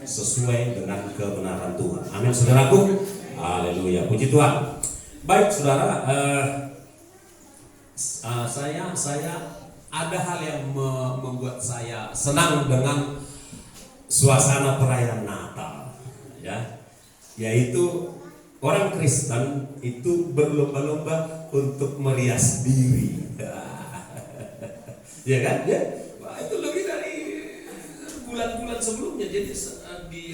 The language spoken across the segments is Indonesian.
sesuai dengan kebenaran Tuhan. Amin, saudaraku. Haleluya, puji Tuhan. Baik, saudara, saya ada hal yang membuat saya senang dengan suasana perayaan Natal, ya, yaitu orang Kristen itu berlomba-lomba untuk merias diri. Ya kan? Ya. Wah, itu lebih dari bulan-bulan sebelumnya. Jadi di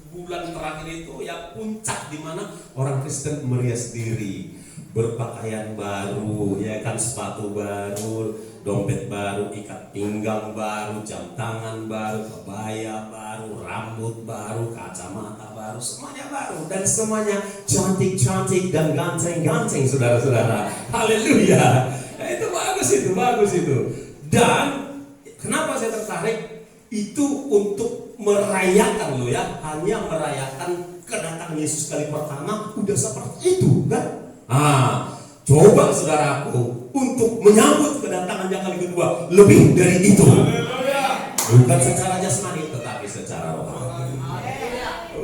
bulan terakhir itu ya puncak di mana orang Kristen merias diri, berpakaian baru, ya kan, sepatu baru, dompet baru, ikat pinggang baru, jam tangan baru, kebaya baru, rambut baru, kacamata baru, semuanya baru dan semuanya cantik-cantik dan ganteng-ganteng, saudara-saudara. Haleluya. Nah, itu bagus itu. Dan kenapa saya tertarik? Itu untuk merayakan loh ya, hanya merayakan kedatangan Yesus kali pertama udah seperti itu kan? Coba saudaraku untuk menyambut kedatangannya kali kedua lebih dari itu. Bukan secara jasmani tetapi secara rohani.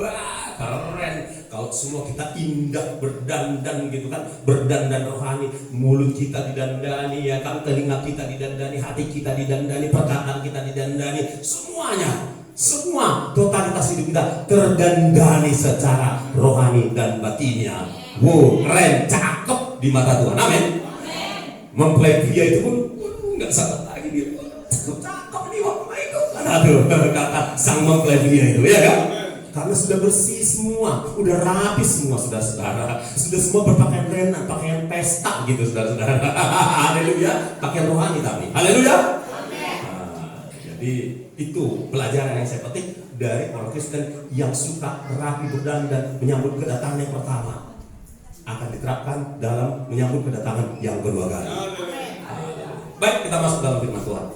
Wah, keren. Kalau semua kita indah berdandan gitu kan, berdandan rohani, mulut kita didandani, ya kan, telinga kita didandani, hati kita didandani, perkataan kita didandani, semuanya, semua totalitas hidup kita terdandani secara rohani dan batinnya. Wow, keren, cakep di mata Tuhan. Amin. Mempelai pria itu pun nggak sabar lagi dia. Cakep nih waktu itu. Aduh, kata sang mempelai pria itu, ya kan? Karena sudah bersih semua, udah rapi semua, saudara-saudara. Sudah semua berpakaian rena, pakaian pesta gitu, saudara-saudara. Haleluya, pakaian rohani tapi. Haleluya. Jadi itu pelajaran yang saya petik dari orang Kristen yang suka rapi berdandan menyambut kedatangan yang pertama, akan diterapkan dalam menyambut kedatangan yang kedua kali. Baik, kita masuk dalam firman Tuhan.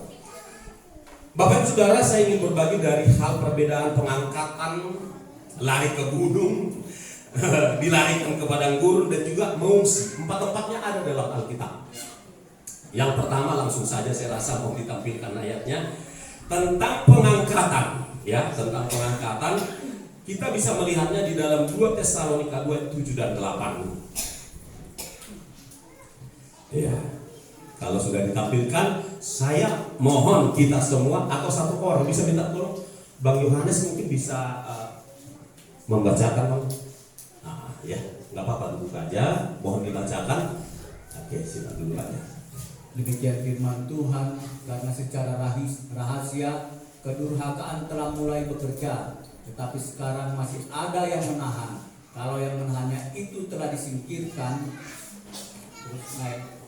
Bapak Ibu Saudara, saya ingin berbagi dari hal perbedaan pengangkatan, lari ke gunung, dilarikan ke padang gurun, dan juga mengungsi. Empat-empatnya ada dalam Alkitab. Yang pertama langsung saja saya rasa mau ditampilkan ayatnya tentang pengangkatan, ya, tentang pengangkatan. Kita bisa melihatnya di dalam 2 Tesalonika 2:7 dan 8. Ya. Kalau sudah ditampilkan, saya mohon kita semua atau satu orang bisa minta tolong Bang Yohanes mungkin bisa membacakan, Bang. Ya, nggak apa-apa, buka aja, mohon dibacakan. Oke, silakan dulu aja. Demikian firman Tuhan, karena secara rahasia kedurhakaan telah mulai bekerja, tetapi sekarang masih ada yang menahan. Kalau yang menahannya itu telah disingkirkan, terus naik.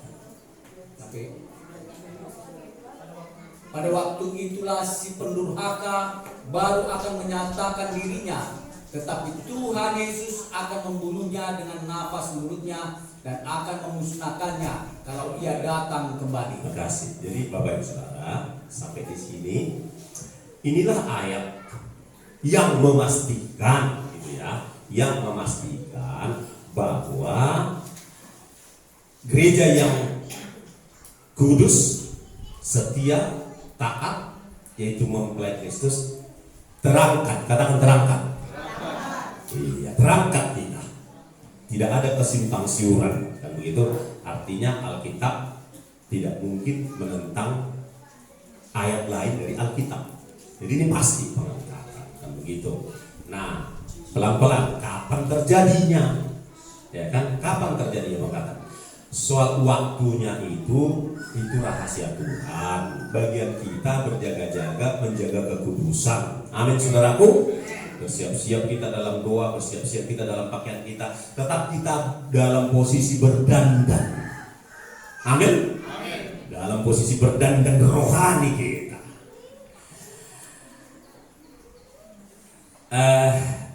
Pada waktu itulah si pendurhaka baru akan menyatakan dirinya, tetapi Tuhan Yesus akan membunuhnya dengan nafas mulutnya dan akan memusnahkannya kalau ia datang kembali. Terima kasih. Jadi Bapak Ibu Saudara, sampai di sini inilah ayat yang memastikan gitu ya, yang memastikan bahwa gereja yang kudus, setia, taat, yaitu mempelai Kristus, terangkat. Katakan terangkat. Iya, terangkat kita. Tidak ada kesimpang siuran, kan begitu? Artinya Alkitab tidak mungkin menentang ayat lain dari Alkitab. Jadi ini pasti pengangkatan, kan begitu? Nah, pelan-pelan kapan terjadinya? Ya kan? Kapan terjadinya pengangkatan? Suatu waktunya itu rahasia Tuhan. Bagian kita berjaga-jaga menjaga kekudusan. Amin, saudaraku. Bersiap-siap kita dalam doa, bersiap-siap kita dalam pakaian kita, tetap kita dalam posisi berdandan. Amin. Dalam posisi berdandan rohani kita.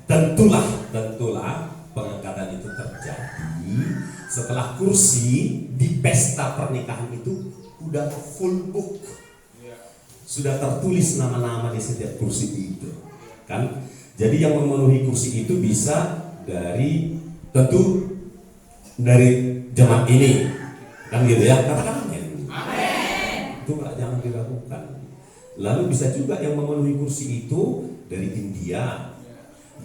Tentulah pengangkatan itu terjadi setelah kursi di pesta pernikahan itu udah full book, sudah tertulis nama-nama di setiap kursi itu, kan? Jadi yang memenuhi kursi itu bisa tentu dari jemaat ini, kan gitu ya? Katakan amin. Itu jangan dilakukan. Lalu bisa juga yang memenuhi kursi itu dari India,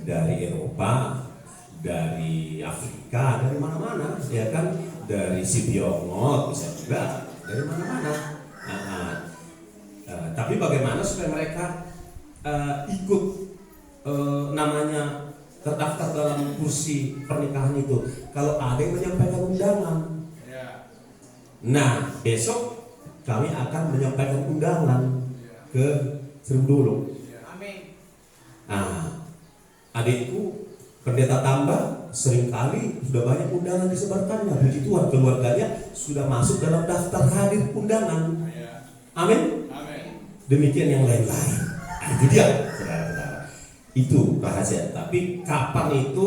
dari Eropa, dari Afrika, dari mana-mana, ya kan, dari Tiongkok bisa juga, dari mana-mana. Tapi bagaimana supaya mereka ikut namanya terdaftar dalam kursi pernikahan itu? Kalau ada yang menyampaikan undangan. Nah, besok kami akan menyampaikan undangan ke Serudolo. Nah, adikku pendeta tambah seringkali sudah banyak undangan disebarkannya. Puji Tuhan, keluarganya sudah masuk dalam daftar hadir undangan. Amin. Demikian yang lain-lain. Nah, itu dia, saudara-saudara. Itu rahasia. Tapi kapan itu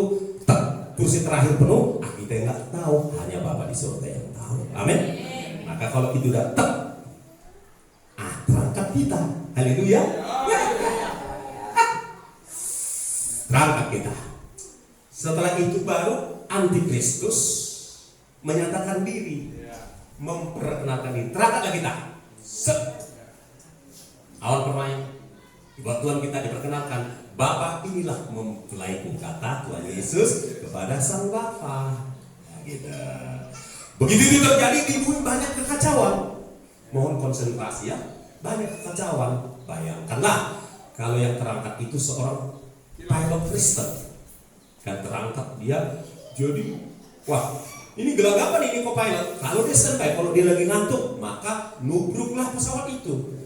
kursi terakhir penuh, kita nggak tahu. Hanya Bapa di surga yang tahu. Amin. Maka kalau itu udah terangkat kita. Haleluya. Terangkat kita. Setelah itu baru antikristus menyatakan diri, memperkenalkan diri. Terangkatlah kita. Awal permain, buat Tuhan kita diperkenalkan. Bapa, inilah mempelaiku, kata Tuhan Yesus kepada sang Bapa. Gitu. Begitu itu terjadi di bumi banyak kekacauan. Mohon konsentrasi ya. Banyak kekacauan. Bayangkanlah kalau yang terangkat itu seorang pilot Kristen. Kan terangkat dia jadi, wah ini gelagapan ini co-pilot. Kalau dia standby, kalau dia lagi ngantuk, maka nubruklah pesawat itu.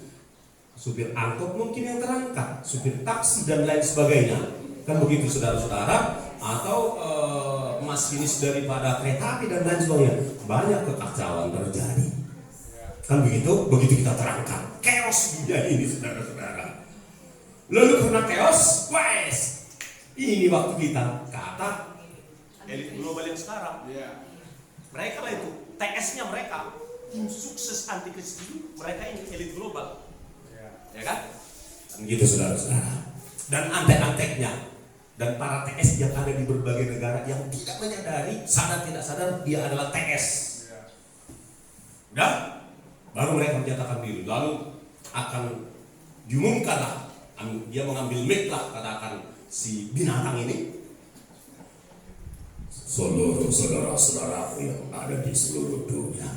Supir angkot mungkin yang terangkat, supir taksi dan lain sebagainya. Kan begitu saudara-saudara. Atau masinis daripada kereta api dan lain sebagainya. Banyak kekacauan terjadi. Kan begitu kita terangkat. Chaos dunia ini saudara-saudara. Lalu karena chaos, ini waktu kita, kata elit global yang sekarang. Mereka lah itu, TS-nya mereka, tim sukses antikristus itu, mereka ini elit global. Ya kan? Begitu saudara-saudara. Dan antek-anteknya dan para TS yang ada di berbagai negara yang tidak menyadari, sadar tidak sadar dia adalah TS. Udah? Baru mereka menyatakan diri. Lalu akan diumumkanlah, dia mengambil mic lah, katakan si binatang ini, seluruh saudara-saudaraku yang ada di seluruh dunia,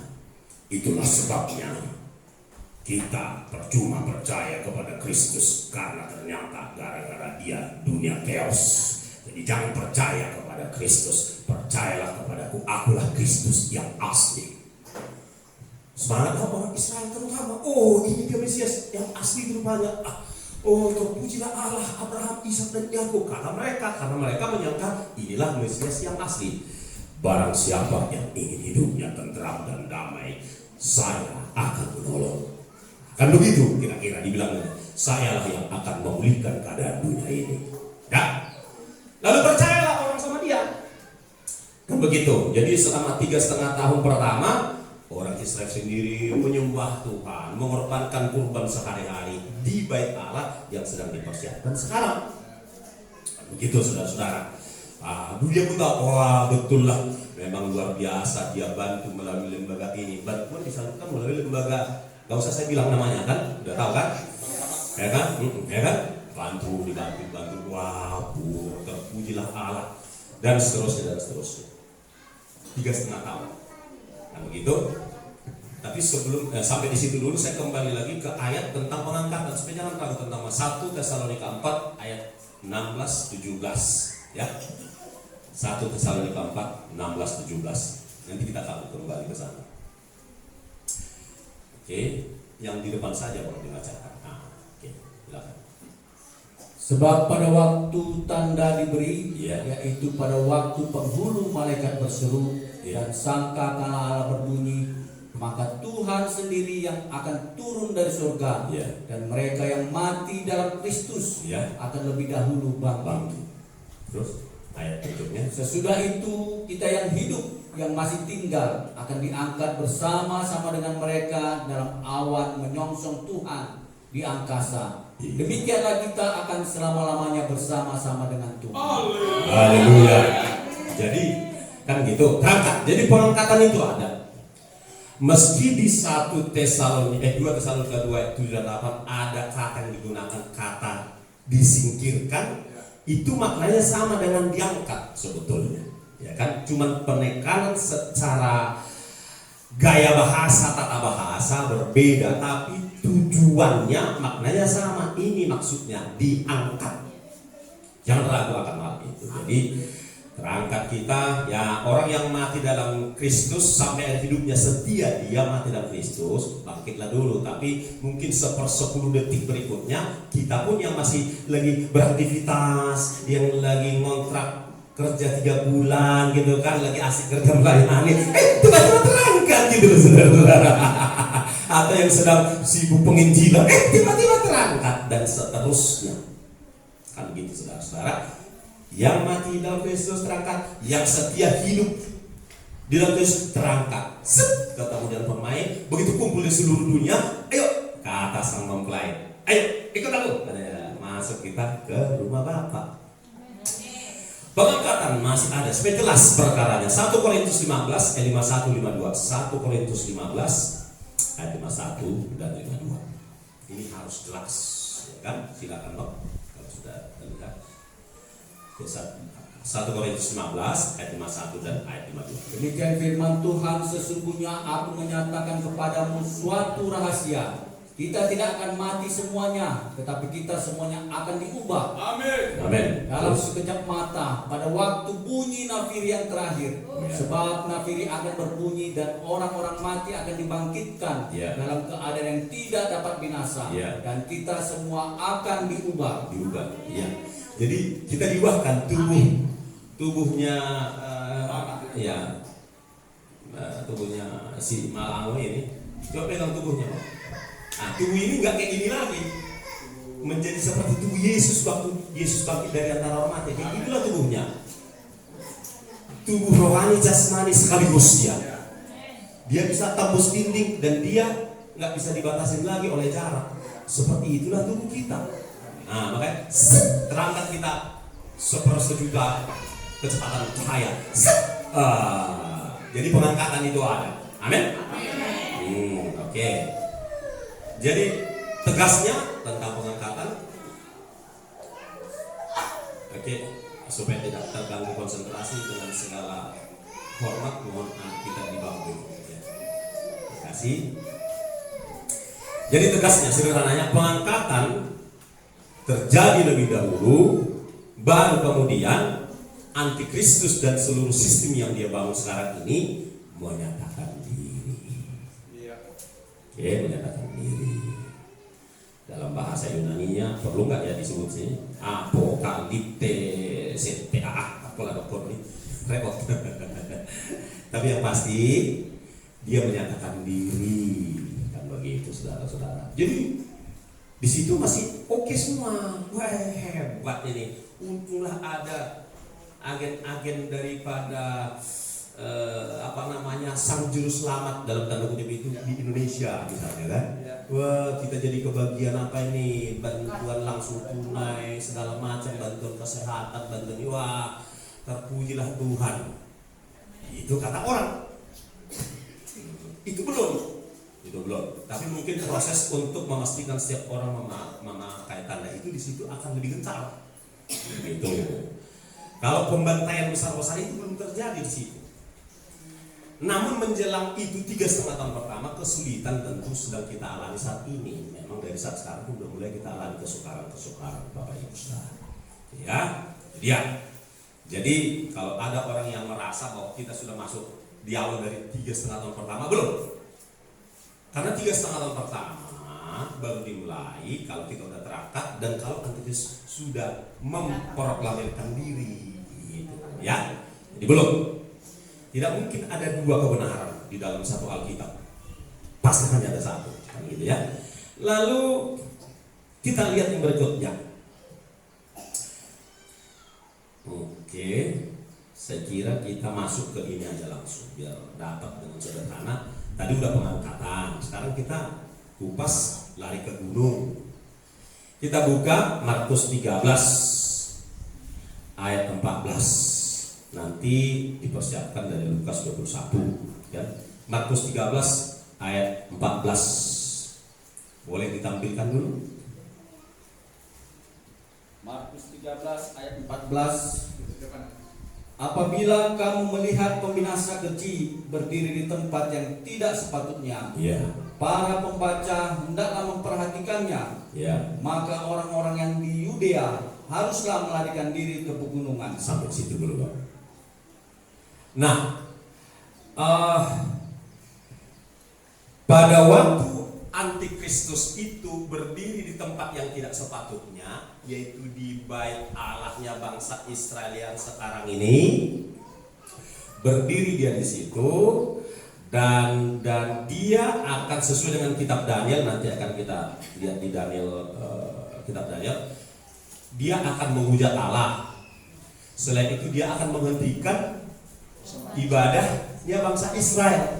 itulah sebabnya kita percuma percaya kepada Kristus, karena ternyata gara-gara dia dunia chaos. Jadi jangan percaya kepada Kristus, percayalah kepadaku, akulah Kristus yang asli. Semangat orang Israel terutama, oh ini dia Mesias yang asli rupanya. Oh terpujilah Allah Abraham, Ishak dan Yakub. Karena mereka menyangka inilah Mesias yang asli. Barang siapa yang ingin hidupnya tentram dan damai, saya akan menolong. Kan begitu kira-kira dibilangnya. Sayalah yang akan memulihkan keadaan dunia ini. Ya. Lalu percayalah orang sama dia. Kan begitu. Jadi selama 3,5 tahun pertama, orang Israel sendiri menyembah Tuhan, mengorbankan kurban sehari-hari di bait Allah yang sedang dipersiapkan sekarang. Begitu saudara-saudara. Dia pun tahu, wah betul lah, memang luar biasa dia bantu melalui lembaga ini. Bantuan disalurkan melalui lembaga, gak usah saya bilang namanya kan, udah tahu kan? Ya kan? Dibantu, wah terpujilah Allah dan seterusnya. 3,5 tahun. Nah begitu. Tapi sebelum sampai di situ dulu, saya kembali lagi ke ayat tentang pengangkatan. Supaya jangan ragu tentang 1 Tesalonika 4 ayat 16-17 ya. 1 Tesalonika 4 16-17. Nanti kita akan kembali ke sana. Oke, yang di depan saja boleh dibacakan. Oke, silakan. Sebab pada waktu tanda diberi, yaitu pada waktu penghulu malaikat berseru dan sangkakala Allah berbunyi, maka Tuhan sendiri yang akan turun dari surga, dan mereka yang mati dalam Kristus akan lebih dahulu bangkit. Terus ayat berikutnya, sesudah itu kita yang hidup, yang masih tinggal, akan diangkat bersama-sama dengan mereka dalam awan menyongsong Tuhan di angkasa. Demikianlah kita akan selama-lamanya bersama-sama dengan Tuhan. Haleluya. Jadi kan gitu, berangkat. Jadi pengangkatan itu ada. Meski di 2 Tesalonika 2:7-8 ada kata yang digunakan, kata disingkirkan, itu maknanya sama dengan diangkat sebetulnya. Ya kan, cuman penekanan secara gaya bahasa, tata bahasa berbeda, tapi tujuannya maknanya sama. Ini maksudnya diangkat. Jangan ragu akan hal itu. Jadi terangkat kita, ya orang yang mati dalam Kristus sampai akhir hidupnya setia dia mati dalam Kristus, bangkitlah dulu. Tapi mungkin 1/10 detik berikutnya kita pun yang masih lagi beraktivitas, yang lagi ngontrak kerja 3 bulan gitu kan, lagi asik kerja melayani, tiba-tiba terangkat gitu loh saudara-saudara. Atau yang sedang sibuk penginjilan, tiba-tiba terangkat, dan seterusnya. Kan gitu saudara-saudara. Yang mati dalam Kristus terangkat, yang setia hidup di dalam Kristus terangkat. Set, ketemu dengan pemain, begitu kumpul di seluruh dunia, ayo ke atas sang mempelai, ayo ikut aku, masuk kita ke rumah Bapa. Pengangkatan masih ada, supaya jelas perkaranya. 1 Korintus 15 ayat 51-52. 1 Korintus 15 ayat 51 dan 52. Ini harus jelas, ya kan? Silakan Bang, kalau sudah terlihat. 1 Korintus 15 ayat 51 dan ayat 52. Demikian firman Tuhan, sesungguhnya aku menyatakan kepadamu suatu rahasia. Kita tidak akan mati semuanya, tetapi kita semuanya akan diubah. Amin. Amin. Dalam sekejap mata, pada waktu bunyi nafiri yang terakhir. Sebab nafiri akan berbunyi dan orang-orang mati akan dibangkitkan dalam keadaan yang tidak dapat binasa. Dan kita semua akan diubah. Ya. Jadi kita diubahkan tubuhnya tubuhnya si Malango ini. Coba pegang tubuhnya, Pak. Nah, tubuh ini nggak kayak gini lagi, menjadi seperti tubuh Yesus waktu Yesus bangkit dari antara orang mati. Kayak itulah tubuhnya, tubuh rohani, jasmani sekaligus dia bisa tembus dinding dan dia nggak bisa dibatasi lagi oleh jarak. Seperti itulah tubuh kita. Nah, makanya terangkat kita 1/1 kecepatan cahaya. Jadi pengangkatan itu ada. Amin. Oke. Jadi tegasnya tentang pengangkatan, supaya tidak terganggu konsentrasi, dengan segala hormat mohon kita di bangku. Terima kasih. Jadi tegasnya, sederhananya, pengangkatan terjadi lebih dahulu, baru kemudian antikristus dan seluruh sistem yang dia bangun sekarang ini menyatakan diri. Menyatakan diri. Dalam bahasa Yunaninya perlu nggak ya disebut sini? Apokalipte, apalah dokter ini repot. Tapi yang pasti dia menyatakan diri, kan begitu saudara-saudara. Jadi di situ masih oke semua. Wah, hebat ini. Untunglah ada agen-agen daripada sang juru selamat dalam tanda kutip itu di Indonesia misalnya kan. Wah, kita jadi kebagian apa ini, bantuan langsung tunai segala macam, bantuan kesehatan, bantuan, wah, terpujilah Tuhan. Itu kata orang. Itu belum. Tapi mungkin proses untuk memastikan setiap orang memakai tanda itu di situ akan lebih gencar. Gitu. Kalau pembantaian besar-besar itu belum terjadi di situ. Namun menjelang itu 3,5 tahun pertama, kesulitan tentu sedang kita alami saat ini. Memang dari saat sekarang pun sudah mulai kita alami kesukaran Bapak Ibu Saudara. Jadi kalau ada orang yang merasa bahwa kita sudah masuk di awal dari 3,5 tahun pertama, belum. Karena 3,5 tahun pertama baru dimulai kalau kita sudah terangkat dan kalau antikristus sudah memproklamirkan diri, gitu. Ya, jadi belum. Tidak mungkin ada 2 kebenaran di dalam satu Alkitab. Pasti hanya ada satu, kan gitu ya. Lalu kita lihat yang berikutnya. Oke, saya kira kita masuk ke ini aja langsung biar dapat dengan sederhana. Tadi udah pengangkatan, sekarang kita kupas lari ke gunung. Kita buka Markus 13 ayat 14. Nanti dipersiapkan dari Lukas 21 ya. Markus 13 ayat 14. Boleh ditampilkan dulu? Markus 13 ayat 14. Apabila kamu melihat pembinasa keji berdiri di tempat yang tidak sepatutnya, Ya. para pembaca hendaklah memperhatikannya. Ya. Maka orang-orang yang di Yudea haruslah melarikan diri ke pegunungan. Sampai situ dulu, Bang. Nah, pada waktu antikristus itu berdiri di tempat yang tidak sepatutnya, yaitu di bait Allahnya bangsa Israel yang sekarang ini, berdiri dia di situ, dan dia akan sesuai dengan kitab Daniel, nanti akan kita lihat di Daniel, kitab Daniel, dia akan menghujat Allah. Selain itu dia akan menghentikan ibadahnya bangsa Israel.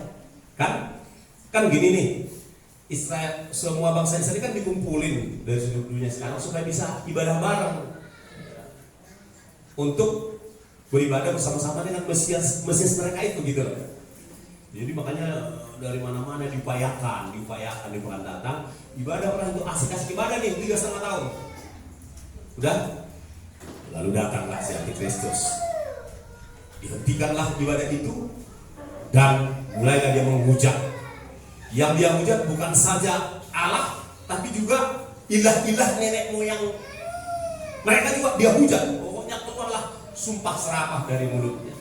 Kan gini nih, Israel, semua bangsa Israel kan dikumpulin dari seluruh dunia sekarang supaya bisa ibadah bareng untuk beribadah bersama-sama dengan Mesias mereka itu gitu loh. Jadi makanya dari mana-mana diupayakan datang ibadah orang itu asik-asik ibadah nih 3,5 tahun. Udah, lalu datanglah si Antikristus, dihentikanlah ibadah itu dan mulailah dia menghujat. Yang dia hujat bukan saja Allah, tapi juga ilah-ilah nenek moyang mereka juga dia hujat. Pokoknya keluarlah sumpah serapah dari mulutnya.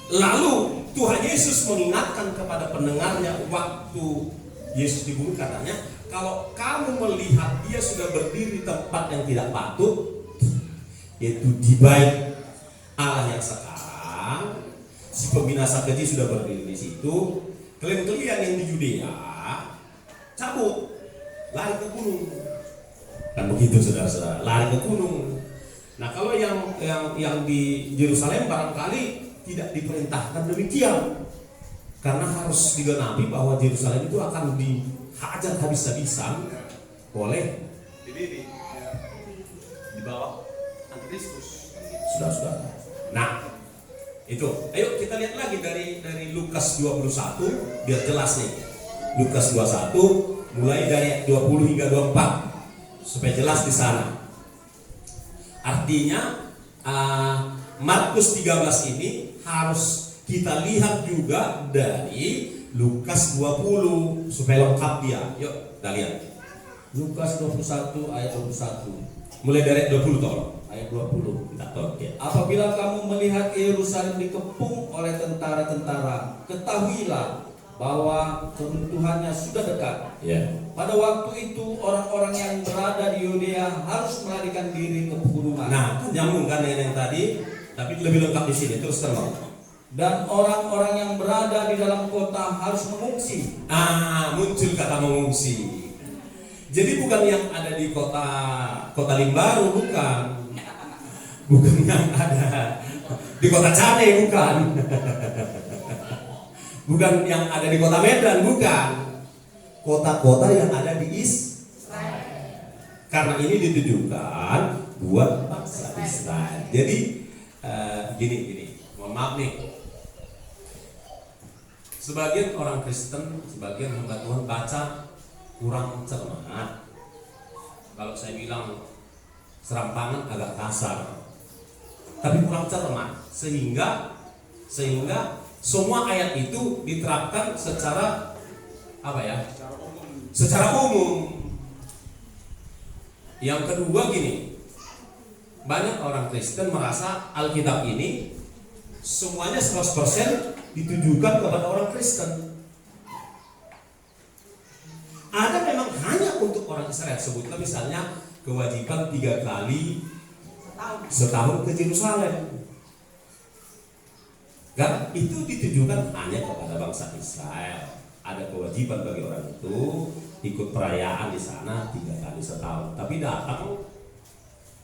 Lalu Tuhan Yesus mengingatkan kepada pendengarnya waktu Yesus di bumi, katanya, kalau kamu melihat dia sudah berdiri di tempat yang tidak patut, yaitu di bait Allah yang sekarang, si pembinasa keji sudah berdiri di situ, kalian yang di Yudea cabut, lari ke gunung. Kan begitu saudara-saudara, lari ke gunung. Nah kalau yang di Yerusalem barangkali tidak diperintahkan demikian, karena harus digenapi bahwa Yerusalem itu akan dihajar habis-habisan oleh di bawah Antikristus. Saudara-saudara. Nah, itu. Ayo kita lihat lagi dari Lukas 21 biar jelas nih. Lukas 21 mulai dari 20 hingga 24 supaya jelas di sana. Artinya Markus 13 ini harus kita lihat juga dari Lukas 20 supaya lengkap dia. Yuk, kita lihat. Lukas 21 ayat 21. Mulai dari 20 tolong. Ayat 20. Kita tolong ya. Apabila kamu melihat Yerusalem dikepung oleh tentara-tentara, ketahuilah bahwa keruntuhannya sudah dekat. Ya. Pada waktu itu orang-orang yang berada di Yudea harus melarikan diri ke pegunungan. Nah, itu nyambung kan dengan yang tadi, tapi lebih lengkap di sini. Terus terang. Dan orang-orang yang berada di dalam kota harus mengungsi. Muncul kata mengungsi. Jadi bukan yang ada di kota Limbaru, bukan yang ada di kota Cane, bukan. Bukan yang ada di kota Medan, bukan. Kota-kota yang ada di Israel. Karena ini ditujukan buat bangsa Israel. Jadi gini, mohon maaf nih. Sebagian orang Kristen, sebagian hamba Tuhan baca kurang cermat. Kalau saya bilang serampangan agak kasar, tapi kurang cermat, sehingga semua ayat itu diterapkan secara secara umum. Yang kedua gini, banyak orang Kristen merasa Alkitab ini semuanya 100% ditujukan kepada orang Kristen. Ada memang hanya untuk orang Israel. Sebutlah misalnya kewajiban 3 kali setahun ke Yerusalem. Kan itu ditujukan hanya kepada bangsa Israel. Ada kewajiban bagi orang itu ikut perayaan di sana 3 kali setahun. Tapi datang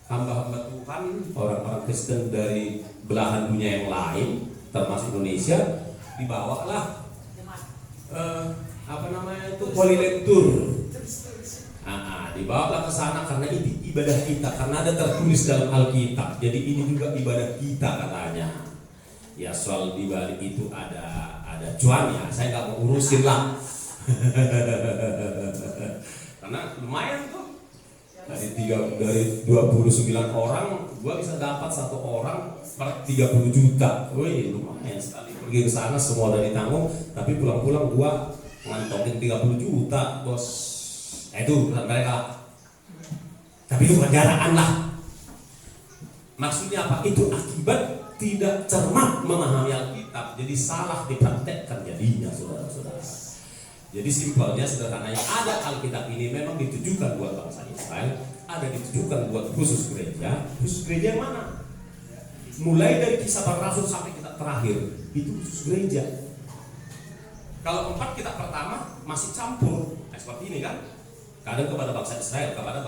hamba-hamba Tuhan, orang-orang Kristen dari belahan dunia yang lain, termasuk Indonesia, dibawalah Holy Tour. Dibawalah ke sana karena ini ibadah kita, karena ada tertulis dalam Alkitab. Jadi ini juga ibadah kita katanya. Ya soal di balik itu ada cuannya. Saya nggak mau urusin lah. Karena lumayan tuh dari 29 orang, gua bisa dapat 1 orang per 30 juta. Wih, lumayan sekali. Pergi ke sana semua udah ditanggung, tapi pulang-pulang gua ngantongin 30 juta, bos. Itu urusan mereka. Tapi itu perjaraan lah. Maksudnya apa? Itu akibat tidak cermat memahami Alkitab. Jadi salah dipraktekkan jadinya, saudara-saudara. Jadi simpelnya, sederhananya, ada Alkitab ini memang ditujukan buat bangsa Israel, ada ditujukan buat khusus gereja. Khusus gereja yang mana? Mulai dari Kisah Para Rasul sampai kitab terakhir, itu khusus gereja. Kalau 4 kitab pertama masih campur, seperti ini kan? Kadang kepada bangsa Israel, kepada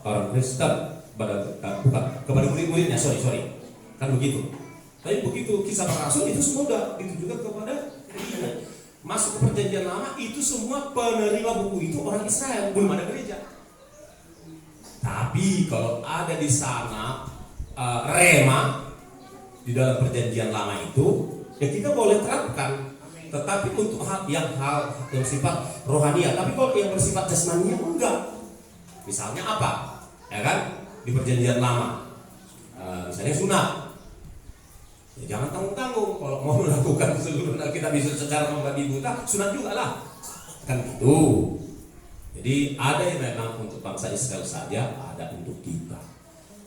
orang Kristen, kepada murid-muridnya, sorry, kan begitu. Tapi begitu Kisah Para Rasul itu semua sudah ditujukan kepada gereja. Masuk ke Perjanjian Lama itu semua penerima buku itu orang Israel, belum ada gereja. Tapi kalau ada di sana rema di dalam Perjanjian Lama itu, ya kita boleh terapkan. Tetapi untuk hal yang sifat rohania, tapi kalau yang bersifat jasmaninya enggak. Misalnya apa? Ya kan? Di Perjanjian Lama, misalnya sunat. Ya, jangan tanggung-tanggung. Kalau mau melakukan seluruh kita bisa secara membabi buta, sunat juga lah. Kan gitu. Jadi ada yang memang untuk bangsa Israel saja, ada untuk kita.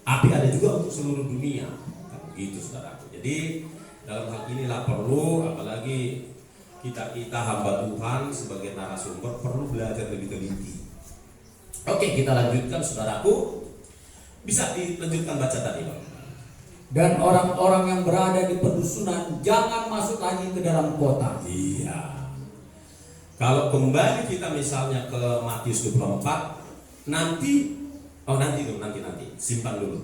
Tapi ada juga untuk seluruh dunia. Kan begitu, saudaraku. Jadi dalam hal inilah perlu, apalagi kita hamba Tuhan sebagai narasumber perlu belajar lebih teliti. Oke, kita lanjutkan, saudaraku. Bisa dilanjutkan baca tadi, Bang. Dan orang-orang yang berada di pedusunan jangan masuk lagi ke dalam kota. Iya. Kalau kembali kita misalnya ke Matius 24, nanti simpan dulu.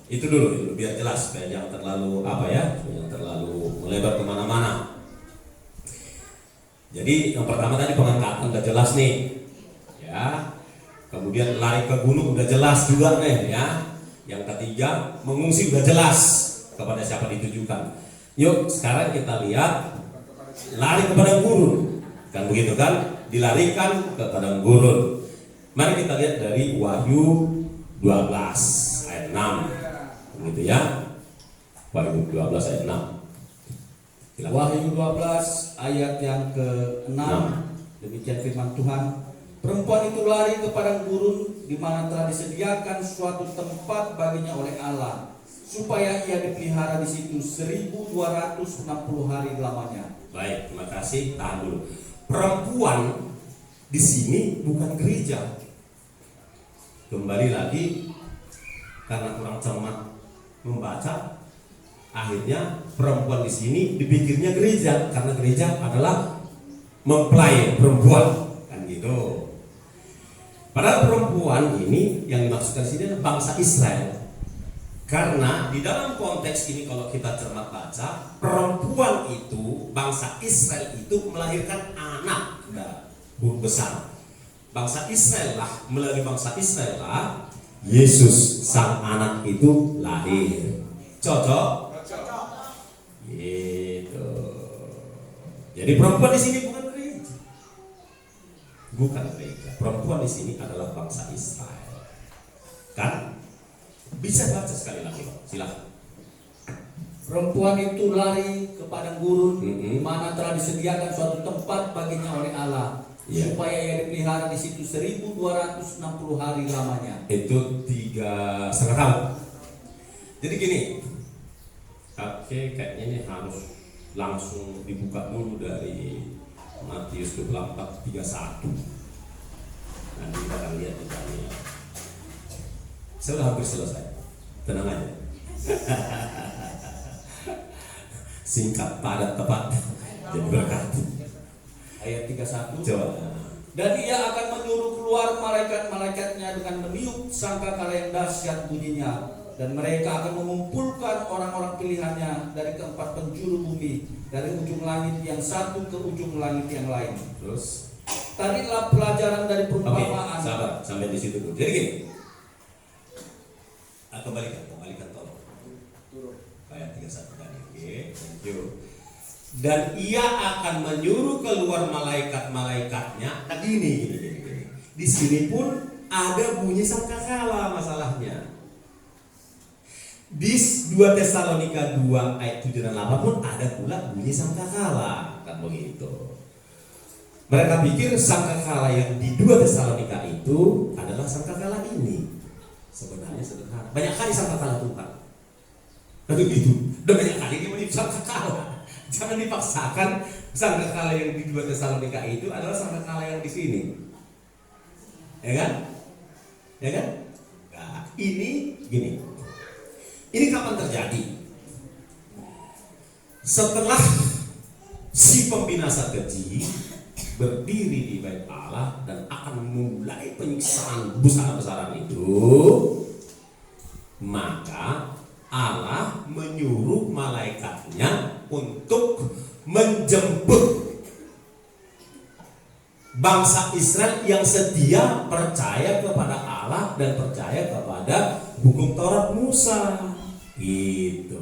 Itu dulu biar jelas, supaya jangan terlalu jangan terlalu melebar kemana-mana. Jadi yang pertama tadi pengangkatan udah jelas nih, ya. Kemudian lari ke gunung udah jelas juga nih, ya. Yang ketiga, mengungsi udah jelas kepada siapa ditujukan. Yuk, sekarang kita lihat lari ke padang gurun. Kan begitu kan? Dilarikan ke padang gurun. Mari kita lihat dari Wahyu 12 ayat 6. Begitu ya. Wahyu 12 ayat 6. Silakan. Wahyu 12 ayat yang ke-6. Demikian firman Tuhan. Perempuan itu lari ke padang gurun di mana telah disediakan suatu tempat baginya oleh Allah, supaya ia dipelihara di situ 1260 hari lamanya. Baik, terima kasih. Tahan dulu. Perempuan di sini bukan gereja. Kembali lagi, karena kurang cermat membaca, akhirnya perempuan di sini dipikirnya gereja, karena gereja adalah mempelai perempuan, kan gitu. Padahal perempuan ini yang dimaksudkan sini adalah bangsa Israel. Karena di dalam konteks ini kalau kita cermat baca, perempuan itu, bangsa Israel itu melahirkan anak besar. Bangsa Israel lah, melalui bangsa Israel lah, Yesus sang anak itu lahir. Cocok? Gitu. Jadi perempuan di sini bukan gereja. Bukan gereja. Perempuan di sini adalah bangsa Israel. Kan? Bisa baca sekali lagi, Pak. Silakan. Perempuan itu lari ke padang gurun, di mana telah disediakan suatu tempat baginya oleh Allah, supaya ia dipelihara di situ 1260 hari lamanya. Itu 3,5 tahun. Jadi gini, oke, kayaknya ini harus langsung dibuka dulu dari Matius 24 31. Nanti kita akan lihat di dalamnya. Saya sudah hampir selesai. Tenang aja. Singkat, padat, tepat. Jadi berkat. Ayat 31. Coba. Dan ia akan menyuruh keluar malaikat-malaikatnya dengan meniup sangkakala yang dahsyat bunyinya, dan mereka akan mengumpulkan orang-orang pilihannya dari keempat penjuru bumi, dari ujung langit yang satu ke ujung langit yang lain. Terus Tarilah pelajaran dari perumpamaan. Sabar, sampai di situ dulu. Jadi gini. Kembalikan tolong. Ayat 31 tadi. Oke, thank you. Dan ia akan menyuruh keluar malaikat-malaikatnya. Nah, gini. Di sini pun ada bunyi sangkakala masalahnya. Di 2 Tesalonika 2 ayat 7 dan 8 pun ada pula bunyi sangkakala, kan begitu. Mereka pikir sangkakala yang di 2 Tesalonika itu adalah sangkakala ini. Sebenarnya sederhana. Banyak kali sangkakala Tuhan. Tapi gitu. Dan banyak kali dia menipu sangkakala. Jangan dipaksakan sangkakala yang di 2 Tesalonika itu adalah sangkakala yang di sini. Ya kan? Ya kan? Nah, ini gini. Ini kapan terjadi? Setelah si pembinasa keji berdiri di bait Allah dan akan memulai penyiksaan besar-besaran itu, maka Allah menyuruh malaikatnya untuk menjemput bangsa Israel yang setia percaya kepada Allah dan percaya kepada hukum Taurat Musa. Gitu.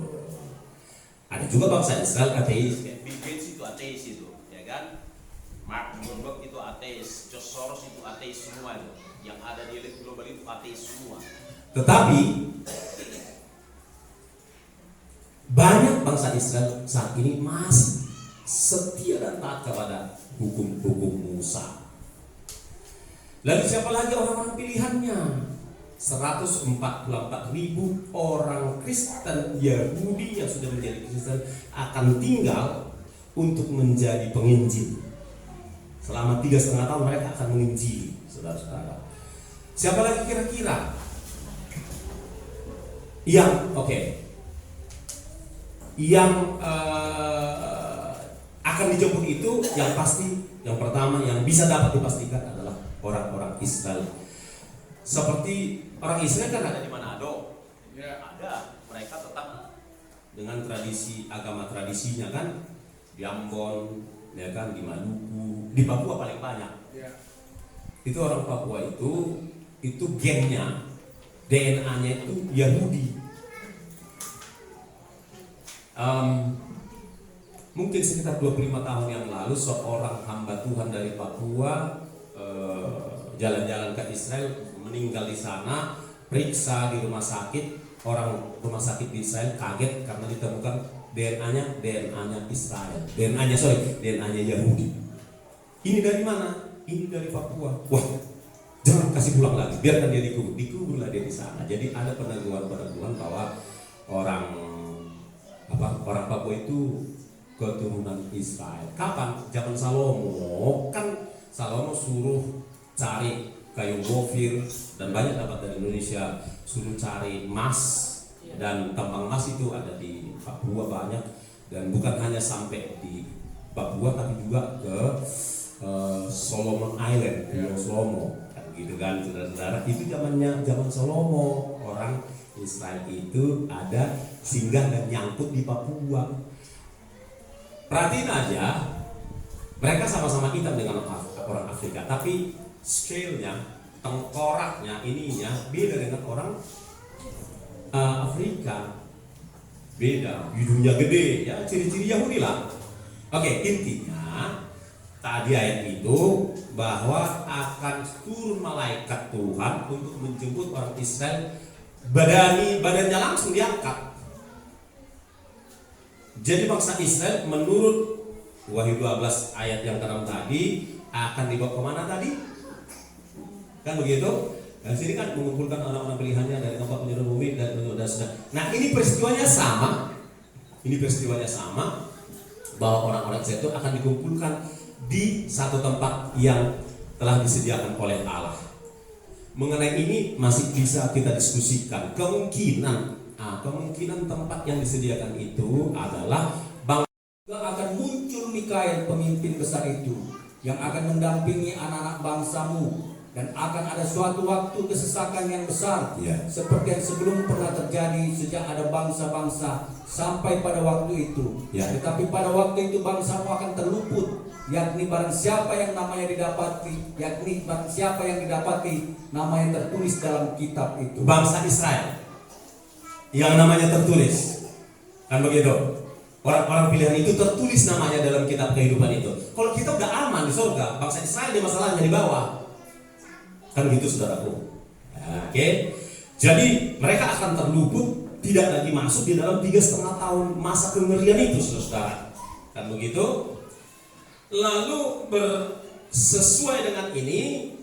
Ada juga bangsa Israel ateis. Bill Gates itu ateis itu, ya kan? Mark Zuckerberg itu ateis, George Soros itu ateis semua itu. Yang ada di elit global itu ateis semua. Tetapi banyak bangsa Israel saat ini masih setia dan taat kepada hukum-hukum Musa. Lalu siapa lagi orang-orang pilihannya? 144.000 orang Kristen Yahudi yang sudah menjadi Kristen akan tinggal untuk menjadi penginjil. Selama 3,5 tahun mereka akan menginjili, saudara-saudara. Siapa lagi kira-kira yang yang akan dijemput itu? Yang pasti, yang pertama yang bisa dapat dipastikan adalah orang-orang Israel. Seperti orang Israel kan ada di Manado, Ya. ada, mereka tetap dengan tradisi agama tradisinya kan, di Ambon, ya kan, di Maluku, di Papua paling banyak. Ya. Itu orang Papua itu gennya, DNA-nya itu Yahudi. Mungkin sekitar 25 tahun yang lalu seorang hamba Tuhan dari Papua jalan-jalan ke Israel, meninggal di sana, periksa di rumah sakit, orang rumah sakit di Israel kaget karena ditemukan DNA-nya Israel, DNA-nya Yahudi. Ini dari mana? Ini dari Papua. Wah, jangan kasih pulang lagi, biarkan dia dikuburlah dia di sana. Jadi ada peneguhan bahwa orang Papua itu keturunan Israel. Kapan? Zaman Salomo. Kan Salomo suruh cari kayu gofir dan banyak dapat dari Indonesia, suruh cari emas dan tambang emas itu ada di Papua banyak, dan bukan hanya sampai di Papua tapi juga ke Solomon Island, Pulau Salomo, kan gitu kan, saudara-saudara. Itu zaman Salomo, orang Israel itu ada singgah dan nyangkut di Papua. Perhatiin aja, mereka sama-sama hitam dengan orang Afrika, tapi scale-nya, tengkoraknya, ininya beda dengan orang Afrika. Beda, hidungnya gede, ya ciri-ciri Yahudi lah. Oke, intinya tadi ayat itu bahwa akan turun malaikat Tuhan untuk menjemput orang Israel, badannya langsung diangkat. Jadi bangsa Israel menurut Wahyu 12 ayat yang ke-6 tadi akan dibawa kemana tadi? Kan begitu? Dan sini kan mengumpulkan orang-orang pilihannya dari tempat penjuru bumi dan penjuru dasar. Nah, ini peristiwanya sama. Bahwa orang-orang Israel itu akan dikumpulkan di satu tempat yang telah disediakan oleh Allah. Mengenai ini masih bisa kita diskusikan. Kemungkinan tempat yang disediakan itu adalah akan muncul Mikael, pemimpin besar itu, yang akan mendampingi anak-anak bangsamu, dan akan ada suatu waktu kesesakan yang besar, seperti yang sebelum pernah terjadi sejak ada bangsa-bangsa sampai pada waktu itu. Tetapi pada waktu itu bangsamu akan terluput, yakni barang siapa yang namanya didapati, namanya tertulis dalam kitab itu. Bangsa Israel yang namanya tertulis, kan begitu? Orang-orang pilihan itu tertulis namanya dalam kitab kehidupan itu. Kalau kita udah aman di surga, bangsa Israel di masalahnya di bawah. Kan gitu saudaraku. Oke. Jadi mereka akan terluput, tidak lagi masuk di dalam 3,5 tahun masa kengerian itu, saudara. Kan begitu. Lalu sesuai dengan ini,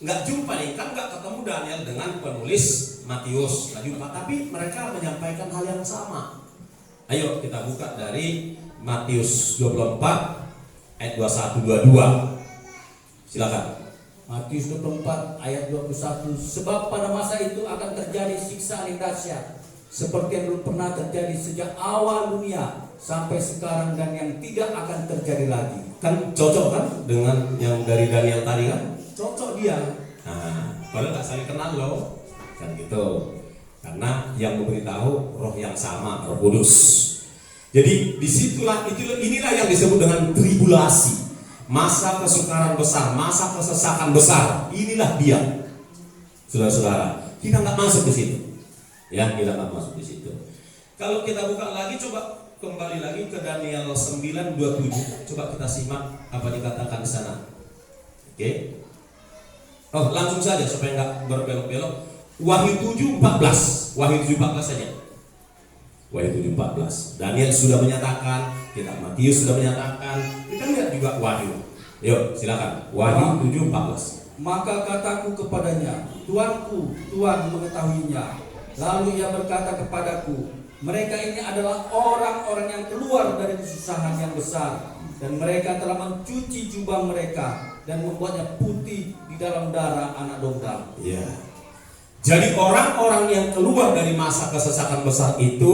nggak jumpa nih, kan nggak ketemu Daniel dengan penulis Matius, nggak jumpa, tapi mereka menyampaikan hal yang sama. Ayo kita buka dari Matius 24 ayat 21-22. Silakan. Matius 24 ayat 21. Sebab pada masa itu akan terjadi siksaan yang dahsyat seperti yang belum pernah terjadi sejak awal dunia sampai sekarang dan yang tidak akan terjadi lagi. Kan cocok kan dengan yang dari Daniel tadi kan? Cocok dia. Nah, padahal nggak saling kenal loh. Kan gitu. Karena yang memberitahu roh yang sama, Roh Kudus. Jadi inilah yang disebut dengan tribulasi. Masa kesukaran besar, masa kesesakan besar, inilah dia, saudara-saudara. Kita nggak masuk ke situ, ya, kita nggak masuk di situ. Kalau kita buka lagi, coba kembali lagi ke Daniel 9:27. Coba kita simak apa dikatakan di sana. Oke. Oh, langsung saja supaya nggak berbelok-belok. Wahyu 7:14, Wahyu 7:14 saja. Wahyu 7:14. Daniel sudah menyatakan, kitab Matius sudah menyatakan. Kita lihat juga Wahyu. Yuk, silakan. Wahyu 7:14. Maka kataku kepadanya, Tuanku, Tuhan mengetahuinya. Lalu ia berkata kepadaku, mereka ini adalah orang-orang yang keluar dari kesusahan yang besar, dan mereka telah mencuci jubah mereka dan membuatnya putih di dalam darah anak domba. Ya. Jadi orang-orang yang keluar dari masa kesesakan besar itu,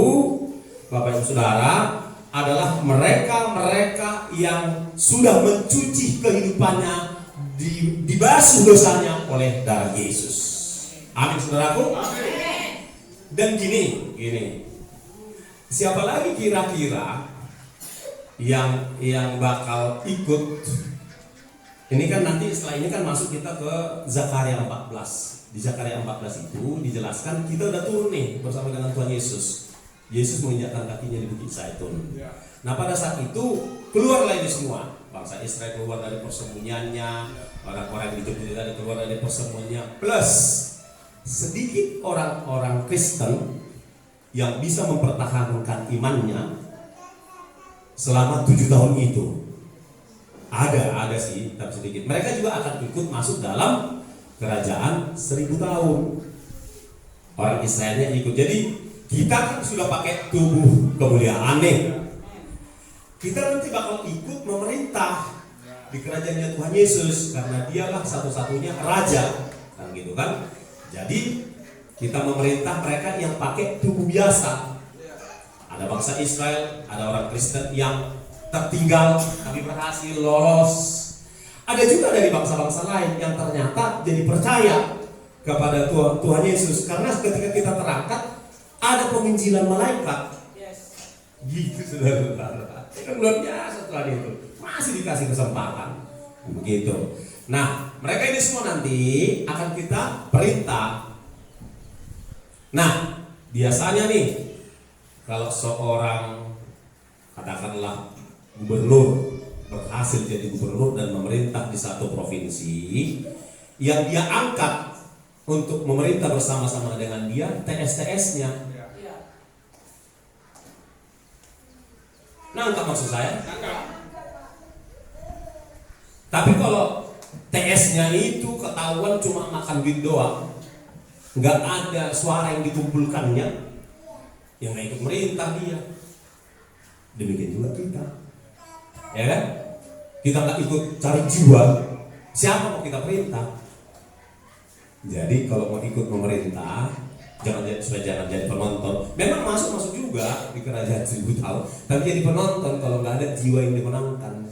Bapak Ibu Saudara, adalah mereka yang sudah mencuci kehidupannya, dibasuh dosanya oleh darah Yesus. Amin, saudaraku. Dan gini, siapa lagi kira-kira yang bakal ikut? Ini kan nanti setelah ini kan masuk kita ke Zakaria 14. Di Zakaria 14 itu dijelaskan kita udah turun nih bersama dengan Tuhan Yesus. Yesus menginjakkan kakinya di Bukit Zaitun. Nah, pada saat itu keluarlah ini semua. Bangsa Israel keluar dari persembunyiannya, orang-orang yang dijemput tadi keluar dari persembunyiannya, plus sedikit orang-orang Kristen yang bisa mempertahankan imannya selama 7 tahun itu. Ada sih, tapi sedikit. Mereka juga akan ikut masuk dalam kerajaan 1000 tahun. Orang Israelnya ikut. Jadi kita kan sudah pakai tubuh kemuliaan nih. Kita nanti bakal ikut memerintah di kerajaannya Tuhan Yesus karena dialah satu-satunya raja, kan gitu kan. Jadi kita memerintah mereka yang pakai tubuh biasa. Ada bangsa Israel, ada orang Kristen yang tertinggal tapi berhasil lolos. Ada juga dari bangsa-bangsa lain yang ternyata jadi percaya kepada Tuhan Yesus karena ketika kita terangkat ada penginjilan malaikat. Gitu saudara-saudara. Kan luar biasa Tuhan itu. Masih dikasih kesempatan. Begitu. Nah, mereka ini semua nanti akan kita perintah. Nah, biasanya nih kalau seorang katakanlah gubernur berhasil jadi gubernur dan memerintah di satu provinsi, yang dia angkat untuk memerintah bersama-sama dengan dia TS-TS-nya. Nangkap maksud saya? Tapi kalau TS-nya itu ketahuan cuma makan duit doang, nggak ada suara yang dikumpulkannya, yang nggak ikut merintah dia. Demikian juga kita, ya kan? Kita nggak ikut cari jiwa, siapa mau kita perintah? Jadi kalau mau ikut memerintah, jangan jadi penonton. Memang masuk juga di kerajaan 1000 tahun, tapi jadi penonton kalau nggak ada jiwa yang dimenangkan.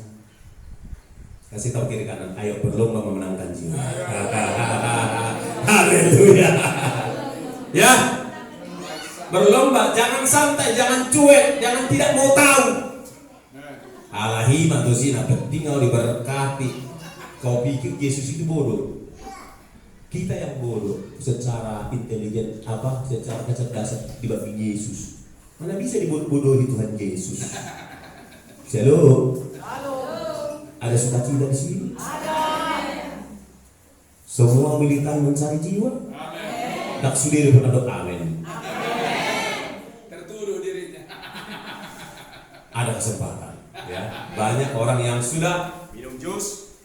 Kasih tahu kiri kanan, ayo berlomba memenangkan jiwa. Haleluya. Ya, berlomba, jangan santai, jangan cuek, jangan tidak mau tahu. Alahi matusina, penting kau diberkati. Kau pikir Yesus itu bodoh? Kita yang bodoh secara intelijen, secara kecerdasan dibanding Yesus. Mana bisa dibodohi Tuhan Yesus? Shalom. Ada sukacita di sini? Ada. Semua militan mencari jiwa. Tak sendiri berkata amin. Tertuduh dirinya. Ada kesempatan. Ya, banyak orang yang sudah minum jus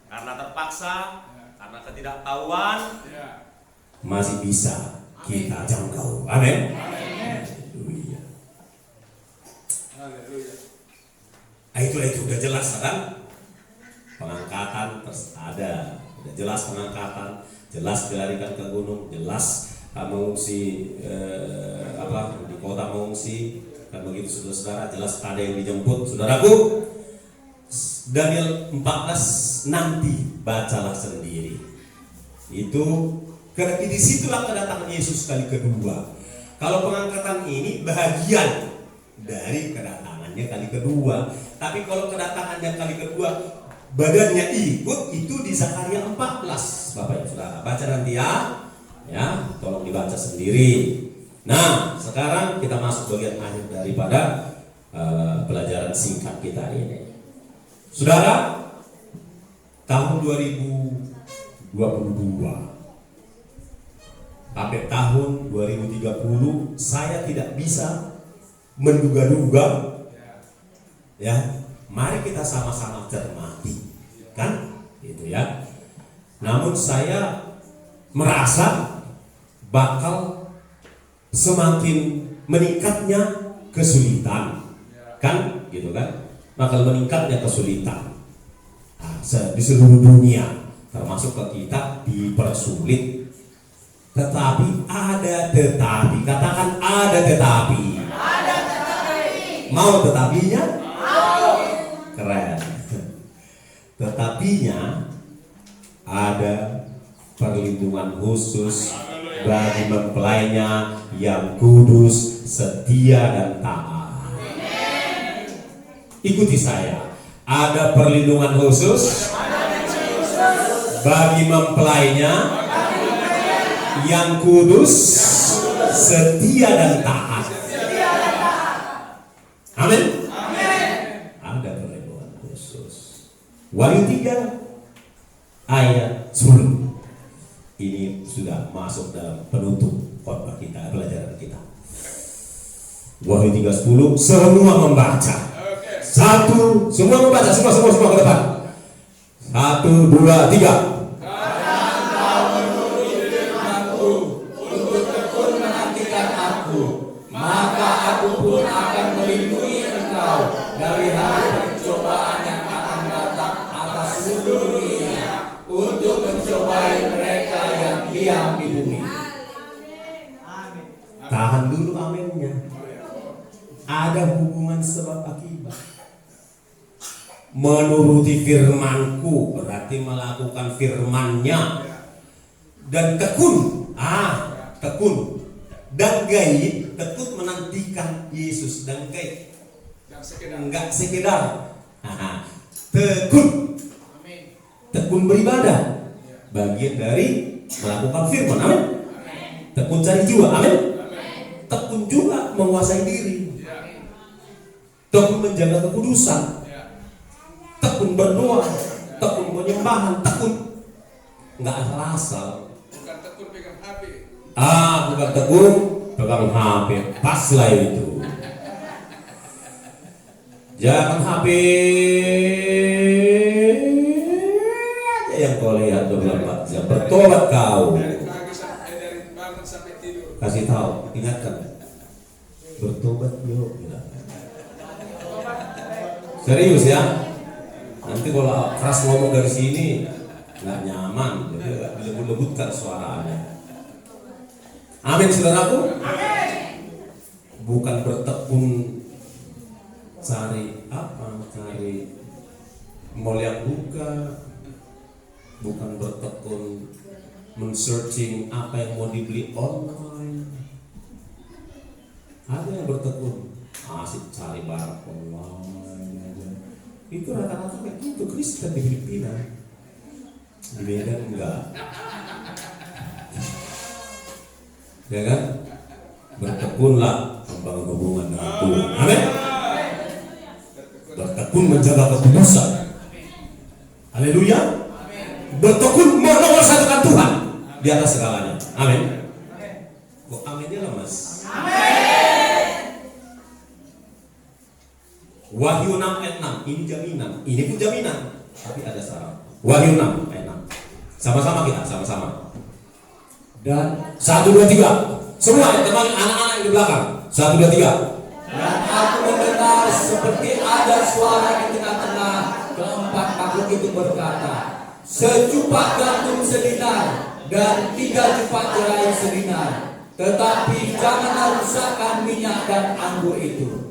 karena terpaksa, karena ketidaktahuan. Ya. masih bisa kita jangkau. Amin. Haleluya. Haleluya. Itu udah jelas kan? Pengangkatan terus ada, udah jelas pengangkatan, jelas dilarikan ke gunung, jelas mengungsi di kota mengungsi kan begitu saudara-saudara, jelas ada yang dijemput. Saudaraku, Daniel 14 nanti bacalah sendiri. Itu karena disitulah kedatangan Yesus kali kedua. Kalau pengangkatan ini bahagian dari kedatangannya kali kedua. Tapi kalau kedatangannya kali kedua badannya ikut, itu di Zakaria 14. Bapak Ibu Saudara baca nanti ya. Ya, tolong dibaca sendiri. Nah, sekarang kita masuk bagian akhir daripada pelajaran singkat kita ini. Saudara, tahun 2022 sampai tahun 2030 saya tidak bisa menduga-duga. Ya, mari kita sama-sama cermati, kan? Gitu ya. Namun saya merasa bakal semakin meningkatnya kesulitan, kan? Gitu kan? Bakal meningkatnya kesulitan di seluruh dunia, termasuk ke kita dipersulit. Tetapi ada tetapi, katakan ada tetapi. Ada tetapi. Mau tetapinya? Keren. Tetapinya ada perlindungan khusus bagi mempelainya yang kudus, setia dan taat. Ikuti saya. Ada perlindungan khusus bagi mempelainya yang kudus, setia dan taat. Amin. Ada perlindungan khusus. Wahyu 3 ayat 10. Ini sudah masuk dalam penutup khotbah kita, pelajaran kita. Wahyu 3:10, semua membaca. Satu, semua membaca, semua ke depan. 1, 2, 3. Untuk tekun menantikan aku, maka aku pun akan melindungi engkau dari hari pencobaan yang akan datang atas seluruh dunia untuk mencobai mereka yang diam di bumi. Tahan dulu aminnya. Ada hubungan sebab akibat. Menuruti firmanku berarti melakukan firmannya. Dan tekun, tekun dan gaib, tekun menantikan Yesus dan gaib. Enggak sekedar tekun. Tekun beribadah, bagian dari melakukan firman. Amin. Tekun cari jiwa. Amin. Tekun juga menguasai diri. Tekun menjaga kekudusan. Tekun berdoa. Tekun penyembahan. Tekun nggak asal. Bukan tekun pegang HP. Bukan tekun pegang HP. Pas lah itu. Jangan HP aja yang kau lihat 24 jam. Bertobat kau. Dari bangun sampai tidur. Kasih tahu, ingatkan. Bertobat yuk. Serius ya. Nanti kalau keras ngomong dari sini nggak nyaman, jadi dilebut-lebutkan suaranya. Amin, saudaraku. Bukan bertekun cari mall yang buka, bukan bertekun men-searching apa yang mau dibeli online. Ada yang bertekun asik cari barang online aja. Itu rata-rata kayak gitu Kristen di Filipina. Di Medan enggak. Ya kan? Bertekunlah membangun hubungan dengan Tuhan. Amin. Bertekun menjaga kekudusan. Haleluya. Betul menomor satukan Tuhan di atas segalanya. Amin. Kok aminnya lemas? Wahyu 6 ayat 6 ini jaminan, ini pun jaminan, tapi ada syarat. Wahyu 6 ayat 6. Sama-sama kita, sama-sama. Dan 1 2 3. Semua teman anak-anak yang di belakang. 1 2 3. Dan aku mendengar seperti ada suara di tengah-tengah keempat makhluk itu berkata, secupak gandum sedinar dan 3 cupak jerai sedinar, tetapi janganlah rusakkan minyak dan anggur itu.